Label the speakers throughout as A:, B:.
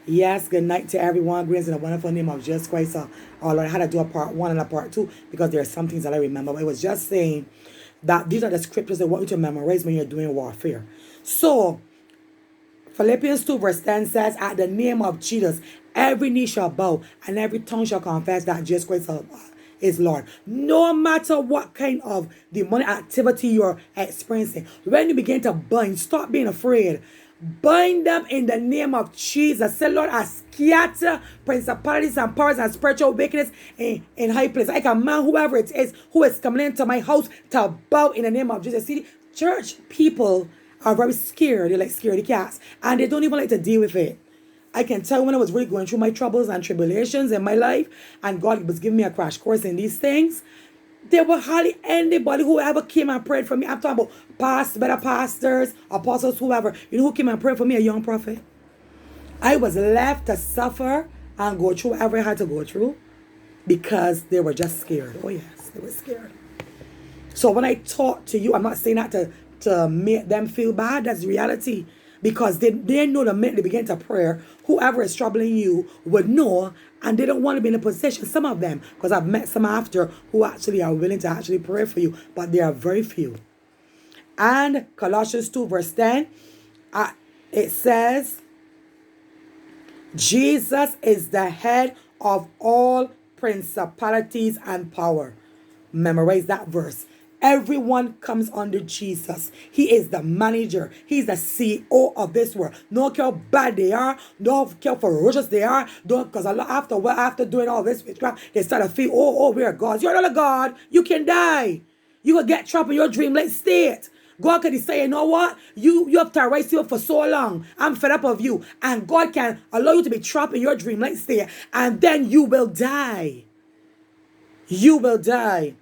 A: Yes, good night to everyone. Greetings in the wonderful name of Jesus Christ. Lord, I had to do a part one and a part two because there are some things that I remember. But it was just saying that these are the scriptures that want you to memorize when you're doing warfare. So, Philippians 2 verse 10 says, at the name of Jesus, every knee shall bow and every tongue shall confess that Jesus Christ is Lord. No matter what kind of demonic activity you're experiencing, when you begin to bind, stop being afraid. Bind them in the name of Jesus. Say, Lord, I scatter principalities and powers and spiritual wickedness in high places. I command whoever it is who is coming into my house to bow in the name of Jesus. See, church people are very scared. They're like scaredy cats. And they don't even like to deal with it. I can tell when I was really going through my troubles and tribulations in my life, and God was giving me a crash course in these things, there were hardly anybody who ever came and prayed for me. I'm talking about better pastors, apostles, whoever. You know who came and prayed for me? A young prophet. I was left to suffer and go through whatever I had to go through because they were just scared. Oh yes, they were scared. So when I talk to you, I'm not saying that to make them feel bad. That's reality. Because they know the minute they begin to pray, whoever is troubling you would know, and they don't want to be in a position, some of them, because I've met some after who actually are willing to actually pray for you, but there are very few. And Colossians 2 verse 10, it says, Jesus is the head of all principalities and power. Memorize that verse. Everyone comes under Jesus. He is the manager. He's the CEO of this world. No care how bad they are. No care how ferocious they are. Don't, because after doing all this witchcraft, they start to feel, we're gods. You're not a god. You can die. You will get trapped in your dreamlike state. God can say, you know what? You have terrorized you for so long. I'm fed up of you. And God can allow you to be trapped in your dreamlike state. And then you will die. You will die.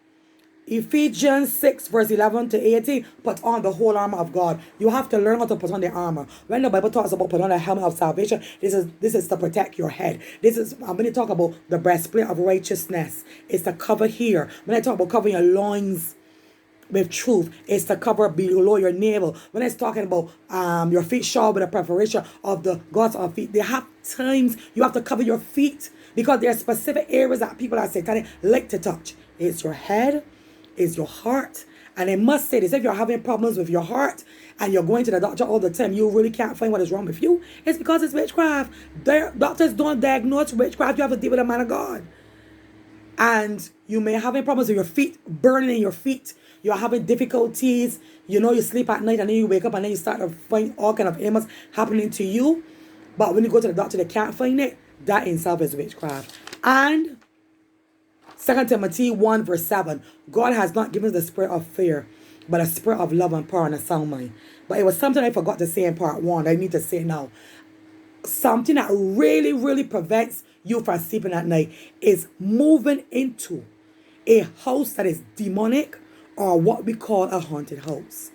A: Ephesians 6 verse 11 to 18, put on the whole armor of God. You have to learn how to put on the armor. When the Bible talks about put on the helmet of salvation, this is to protect your head. I'm going to talk about the breastplate of righteousness. It's to cover here. When I talk about covering your loins with truth, it's to cover below your navel. When it's talking about your feet shod with the preparation of the God's of feet, there have times you have to cover your feet because there are specific areas that people are satanic like to touch. It's your head, is your heart. And I must say this, if you're having problems with your heart and you're going to the doctor all the time, you really can't find what is wrong with you, it's because it's witchcraft. Doctors don't diagnose witchcraft. You have to deal with a man of God. And you may have having problems with your feet, burning in your feet. You're having difficulties. You sleep at night and then you wake up and then you start to find all kind of ailments happening to you. But when you go to the doctor, they can't find it. That in itself is witchcraft. And 2 Timothy 1 verse 7, God has not given us the spirit of fear, but a spirit of love and power and a sound mind. But it was something I forgot to say in part 1. I need to say it now. Something that really, really prevents you from sleeping at night is moving into a house that is demonic or what we call a haunted house.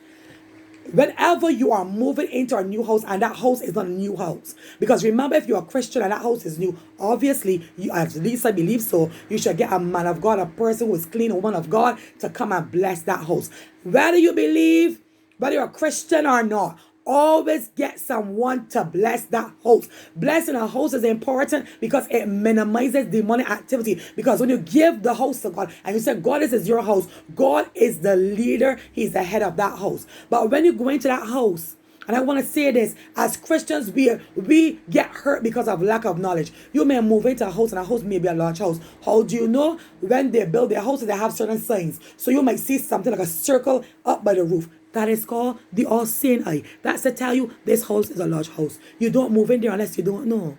A: Whenever you are moving into a new house and that house is not a new house, because remember, if you're a Christian and that house is new, obviously, at least I believe so, you should get a man of God, a person who is clean, a woman of God, to come and bless that house. Whether you believe, whether you're a Christian or not, always get someone to bless that house. Blessing a house is important because it minimizes demonic activity. Because when you give the house to God and you say, God, this is your house, God is the leader, He's the head of that house. But when you go into that house, and I want to say this, as Christians, we get hurt because of lack of knowledge. You may move into a house and a house may be a large house. How do you know? When they build their houses, they have certain signs. So you might see something like a circle up by the roof. That is called the all-seeing eye. That's to tell you this house is a large house. You don't move in there unless you don't know.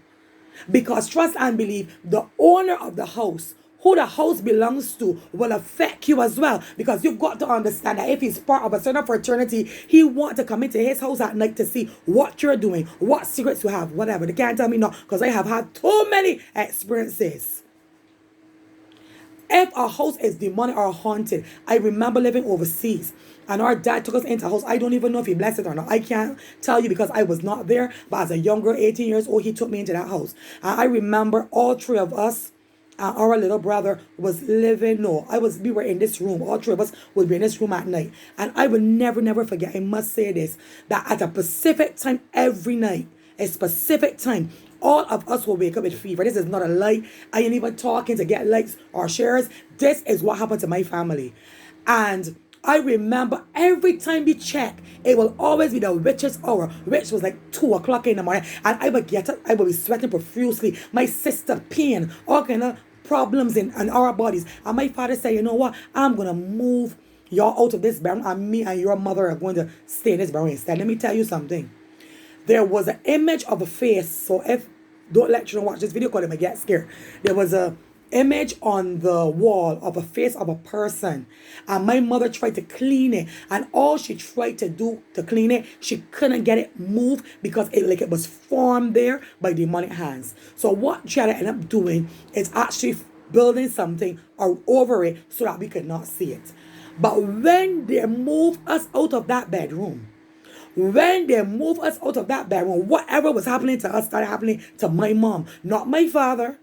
A: Because trust and believe, the owner of the house, who the house belongs to, will affect you as well. Because you've got to understand that if he's part of a certain fraternity, he wants to come into his house at night to see what you're doing, what secrets you have, whatever. They can't tell me no, because I have had too many experiences. If a house is demonic or haunted, I remember living overseas and our dad took us into a house. I don't even know if he blessed it or not. I can't tell you because I was not there. But as a younger 18 years old, he took me into that house. And I remember all three of us, our little brother was living, we were in this room. All three of us would be in this room at night. And I will never forget, I must say this, that at a specific time every night, a specific time, All of us will wake up with fever. This is not a lie. I ain't even talking to get likes or shares. This is what happened to my family. And I remember every time we check, it will always be the witch's hour, which was like 2 o'clock in the morning. And I would get up, I would be sweating profusely. My sister pain, all kind of problems in our bodies. And my father said, you know what? I'm going to move y'all out of this bedroom, and me and your mother are going to stay in this bedroom instead. Let me tell you something. There was an image of a face. So if, don't let children watch this video because they might get scared. There was a image on the wall of a face of a person, and my mother tried to clean it, and all she tried to do to clean it, she couldn't get it moved because it was formed there by demonic hands. So what she had to end up doing is actually building something over it so that we could not see it. But when they moved us out of that bedroom, whatever was happening to us started happening to my mom, not my father.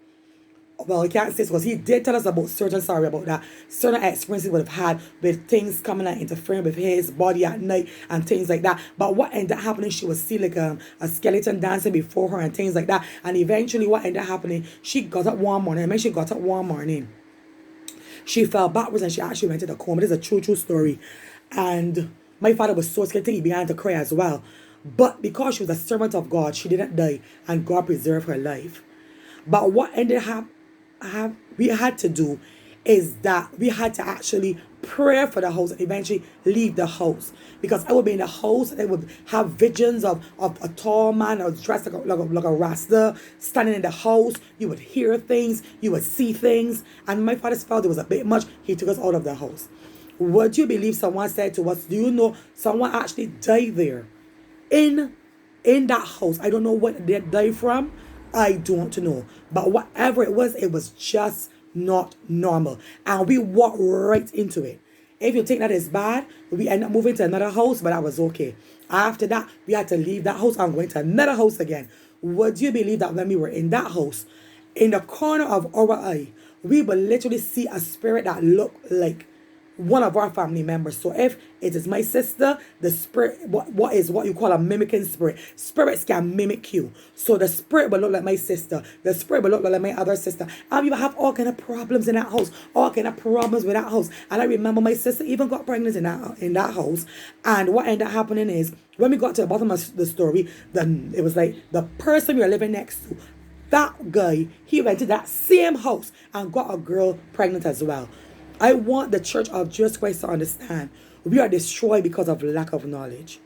A: Well, I can't say because he did tell us about certain experiences would have had with things coming and interfering with his body at night and things like that. But what ended up happening, she would see like a skeleton dancing before her and things like that. And eventually what ended up happening, she got up one morning, she fell backwards and she actually went to the coma. This is a true story. And my father was so scared, he began to cry as well. But because she was a servant of God, she didn't die and God preserved her life. But what ended up we had to do is that we had to actually pray for the house and eventually leave the house. Because I would be in the house and I would have visions of a tall man that was dressed like a rasta standing in the house. You would hear things, you would see things. And my father felt it was a bit much. He took us out of the house. Would you believe someone said to us, do you know someone actually died there in that house? I don't know what they died from. I don't know. But whatever it was just not normal. And we walked right into it. If you think that is bad, we end up moving to another house, but that was okay. After that, we had to leave that house and going to another house again. Would you believe that when we were in that house, in the corner of our eye, we would literally see a spirit that looked like one of our family members. So if it is my sister, the spirit, what you call a mimicking spirit. Spirits can mimic you. So the spirit will look like my sister. The spirit will look like my other sister. And we will have all kind of problems in that house. All kind of problems with that house. And I remember my sister even got pregnant in that house. And what ended up happening is, when we got to the bottom of the story, then it was like the person we were living next to, that guy, he went to that same house and got a girl pregnant as well. I want the Church of Jesus Christ to understand we are destroyed because of lack of knowledge.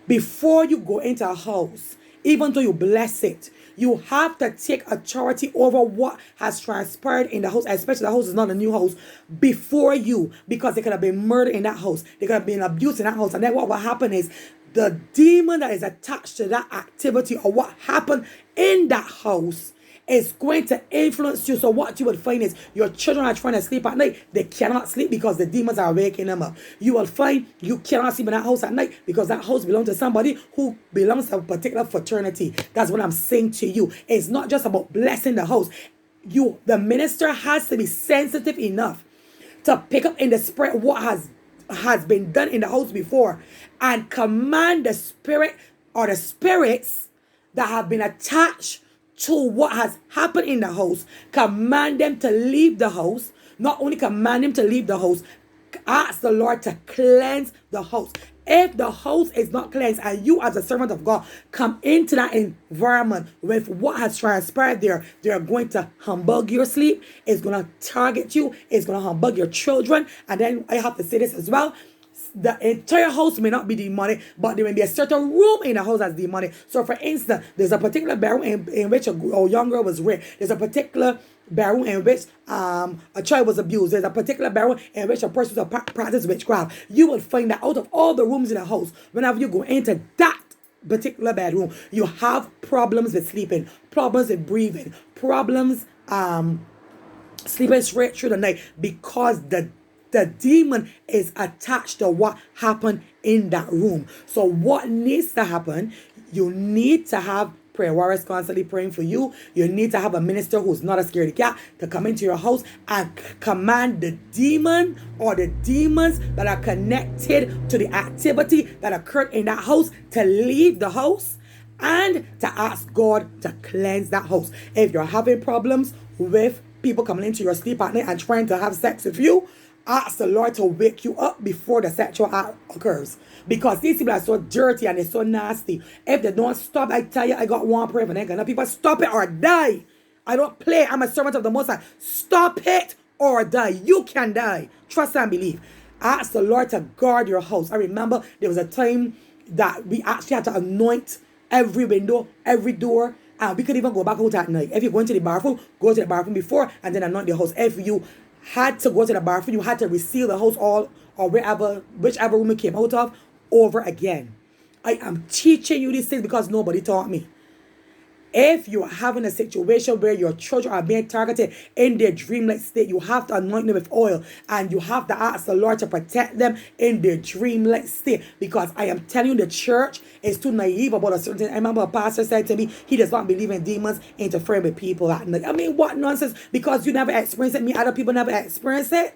A: Before you go into a house, even though you bless it, you have to take authority over what has transpired in the house, especially the house is not a new house, before you, because there could have been murder in that house. There could have been abuse in that house. And then what will happen is the demon that is attached to that activity or what happened in that house is going to influence you. So what you would find is your children are trying to sleep at night. They cannot sleep because the demons are waking them up. You will find you cannot sleep in that house at night because that house belongs to somebody who belongs to a particular fraternity. That's what I'm saying to you. It's not just about blessing the house. The minister has to be sensitive enough to pick up in the spirit what has been done in the house before and command the spirit or the spirits that have been attached to what has happened in the house, command them to leave the house. Not only command them to leave the house, ask the Lord to cleanse the house. If the house is not cleansed and you as a servant of God come into that environment with what has transpired there, they're going to humbug your sleep. It's going to target you. It's going to humbug your children. And then I have to say this as well. The entire house may not be demonic, but there may be a certain room in the house that's demonic. So for instance, there's a particular bedroom in which a young girl was raped. There's a particular bedroom in which a child was abused. There's a particular bedroom in which a person was practiced witchcraft. You will find that out of all the rooms in the house, whenever you go into that particular bedroom, you have problems with sleeping, problems with breathing, problems sleeping straight through the night because the demon is attached to what happened in that room. So what needs to happen? You need to have prayer warriors constantly praying for you. You need to have a minister who's not a scaredy cat to come into your house and command the demon or the demons that are connected to the activity that occurred in that house to leave the house and to ask God to cleanse that house. If you're having problems with people coming into your sleep at night and trying to have sex with you, ask the Lord to wake you up before the sexual act occurs. Because these people are so dirty and they're so nasty. If they don't stop, I tell you, I got one prayer for them. People, stop it or die. I don't play. I'm a servant of the Most High. Stop it or die. You can die. Trust and believe. Ask the Lord to guard your house. I remember there was a time that we actually had to anoint every window, every door, and we could even go back out at night. If you're going to the bathroom, go to the bathroom before and then anoint the house. If you had to go to the bathroom, you had to reseal the house all or whichever room you came out of over again. I am teaching you these things because nobody taught me. If you are having a situation where your children are being targeted in their dreamlike state, you have to anoint them with oil and you have to ask the Lord to protect them in their dreamlike state. Because I am telling you, the church is too naive about a certain thing. I remember a pastor said to me, he does not believe in demons interfering with people at night. I mean, what nonsense? Because you never experienced it, me, other people never experienced it.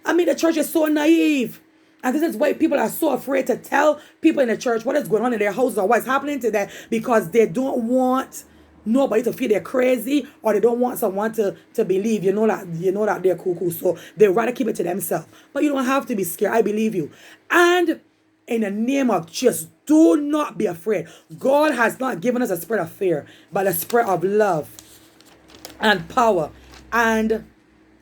A: I mean, the church is so naive. And this is why people are so afraid to tell people in the church what is going on in their houses or what's happening to them, because they don't want nobody to feel they're crazy, or they don't want someone to believe that they're cuckoo. So they rather keep it to themselves. But you don't have to be scared. I believe you. And in the name of Jesus, do not be afraid. God has not given us a spirit of fear, but a spirit of love and power and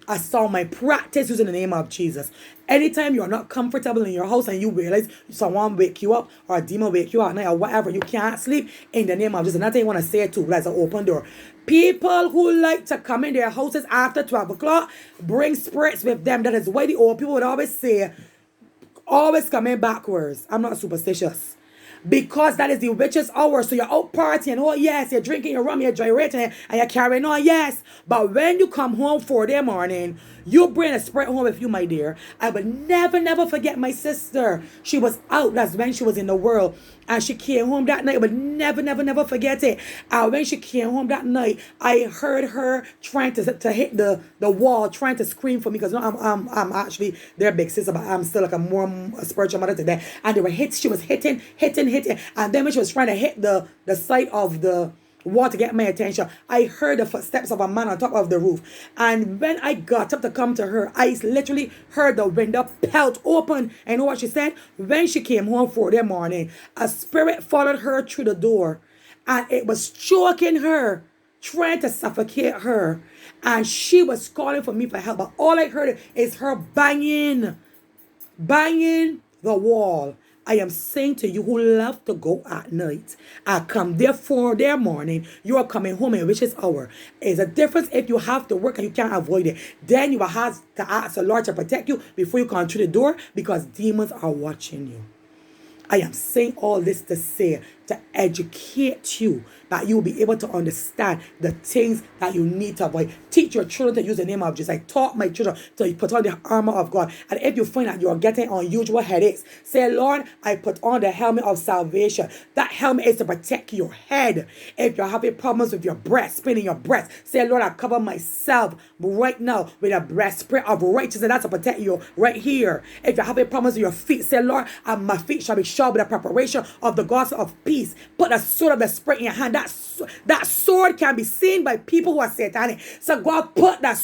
A: a sound mind. Practice using the name of Jesus. Anytime you're not comfortable in your house and you realize someone wake you up or a demon wake you up at night or whatever, you can't sleep, in the name of Jesus. Another thing I want to say too, that's an open door. People who like to come in their houses after 12 o'clock bring spirits with them. That is why the old people would always say, always coming backwards. I'm not superstitious. Because that is the witch's hour. So you're out partying. Oh, yes, you're drinking your rum, you're gyrating, and you're carrying on. Yes. But when you come home 4 morning, you bring a spirit home with you, my dear. I will never, never forget my sister. She was out. That's when she was in the world. And she came home that night. I would never, never, never forget it. And when she came home that night, I heard her trying to hit the wall, trying to scream for me. Because I'm actually their big sister, but I'm still like a spiritual mother to them. And she was hitting. And then when she was trying to hit the side of the wall to get my attention, I heard the footsteps of a man on top of the roof. And when I got up to come to her, I literally heard the window pelt open. And you know what she said? When she came home 4 morning, a spirit followed her through the door. And it was choking her, trying to suffocate her. And she was calling for me for help. But all I heard is her banging the wall. I am saying to you who love to go at night and come there 4 morning, you are coming home in which is hour. It's a difference if you have to work and you can't avoid it. Then you will have to ask the Lord to protect you before you come through the door, because demons are watching you. I am saying all this to say, to educate you, that you will be able to understand the things that you need to avoid. Teach your children to use the name of Jesus. I taught my children to put on the armor of God. And if you find that you are getting unusual headaches, say, Lord, I put on the helmet of salvation. That helmet is to protect your head. If you're having problems with your breast, spinning your breast, say, Lord, I cover myself right now with a breastplate of righteousness. That's to protect you right here. If you're having problems with your feet, say, Lord, my feet shall be shod with the preparation of the gospel of peace. Put the sword of the spirit in your hand. That sword can be seen by people who are satanic. So God put that